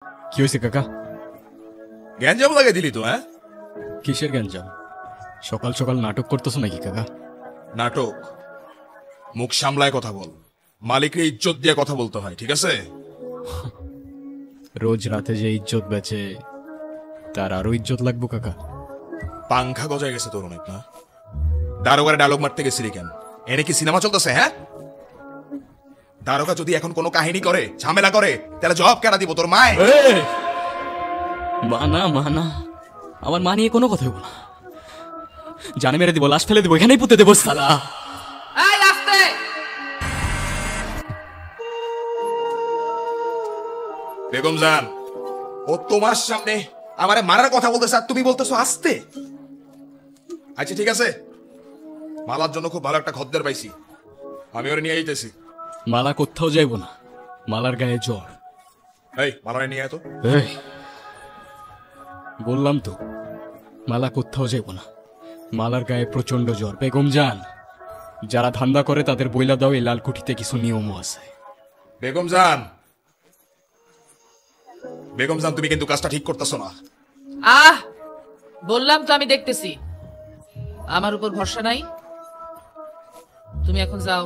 কি হয়েছে কাকা? গ্যাঞ্জাম লাগাই দিলি তো? হ্যাঁ, কিসের গ্যাঞ্জাম? সকাল সকাল নাটক করতেছো নাকি কাকা? নাটক? মুখ সামলায় কথা বল। মালিককে ইজ্জত দিয়ে কথা বলতে হয়, ঠিক আছে? রোজ রাতে যে ইজ্জত বেচে তার আরো ইজ্জত লাগবো কাকা? পাংখা গজায় গেছে তোর অনেক, না? দারোগারে ডায়লগ মারতে গেছিলি কেন? এনে কি সিনেমা চলতেছে? হ্যাঁ, দারোগা যদি এখন কোনো কাহিনী করে, ঝামেলা করে, তাহলে জবাব কেনা দিব তোর মায়? মানা মানা, আমার মা নিয়ে কোনো কথা বলবো না। জানে মেরে দিব, লাশ ফেলে দিব, এখানেই পুঁতে দেবো সালা। বেগম জান, ও তোমার সামনে আমারে মারার কথা বলতেছে আর তুমি বলতেছো আস্তে। আচ্ছা ঠিক আছে, মালার জন্য খুব ভালো একটা খদ্দের পাইছি, আমি ওরে নিয়ে যেতেছি। মালা কোথাও যাইব না, মালার গায়ে জ্বর। এই মালারে নিয়ে আয় তো। এই বললাম তো, মালা কোথাও যাইব না, মালার গায়ে প্রচন্ড জ্বর। বেগম জান, যারা ধান্দা করে তাদের বইলা দাও এই লালকুঠিতে কিছু নিয়মও আছে। বেগম জান, বেগম জান, তুমি কিন্তু কাজটা ঠিক করতেছো না। বললাম তো আমি দেখতেছি, আমার উপর ভরসা নাই। তুমি এখন যাও,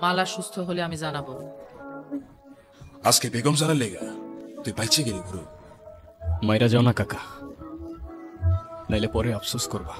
মালা সুস্থ হলে আমি জানাবো। আজকে বেগম জানের লেগা তুই বাইচে গেলি গুরু। মাইরা যাও না কাকা, নাইলে পরে আফসোস করবা।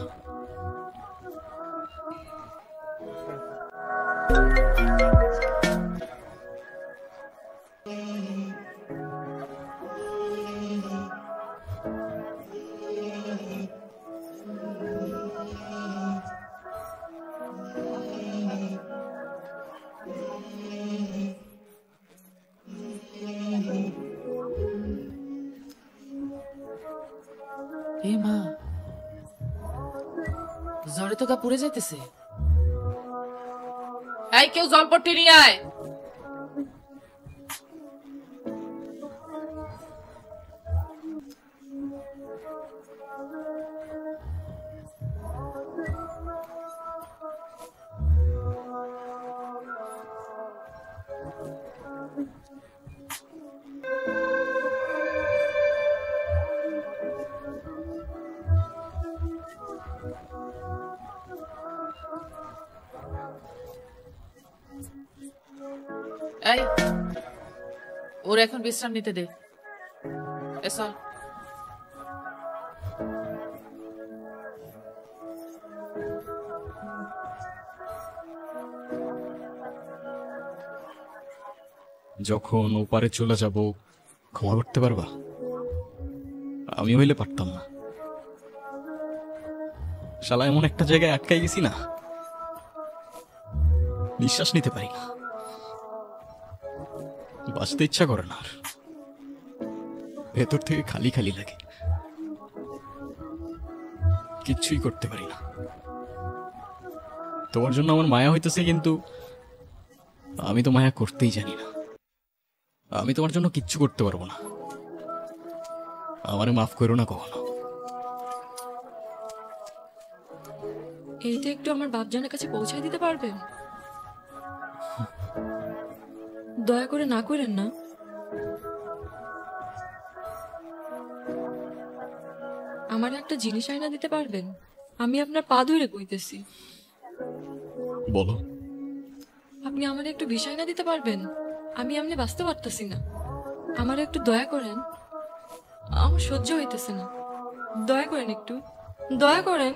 এ মা, জ্বরে তো গা পুড়ে যাইতেছে। এই কেউ জলপট্টি নিয়ে আয়। এই ওর এখন বিশ্রাম নিতে দে। এসো। যখন ওপারে চলে যাব ক্ষমা করতে পারবা? আমি হইলে পারতাম না। শালা এমন একটা জায়গায় আটকাই গেছি না, নিঃশ্বাস নিতে পারি না, বাঁচতে ইচ্ছা করে না, আর ভেতর থেকে খালি খালি লাগে, কিচ্ছুই করতে পারি না। তোমার জন্য আমার মায়া হইতেছে, কিন্তু আমি তো মায়া করতেই জানি না। আমি তোমার জন্য কিচ্ছু করতে পারবো না, আমারে মাফ করো না কখনো। এইটা একটু আমার বাপজানের কাছে পৌঁছায় দিতে পারবেন? দয়া করে না করেন না। আমার একটা জিনিস আয়না দিতে পারবেন? আমি আপনার পা ধরে কইতেছি। বলো। আপনি আমার একটু বিষয় না দিতে পারবেন? আমি এমনি বাঁচতে পারতেছি না, আমার একটু দয়া করেন, আমার সহ্য হইতেছে না। দয়া করেন, একটু দয়া করেন।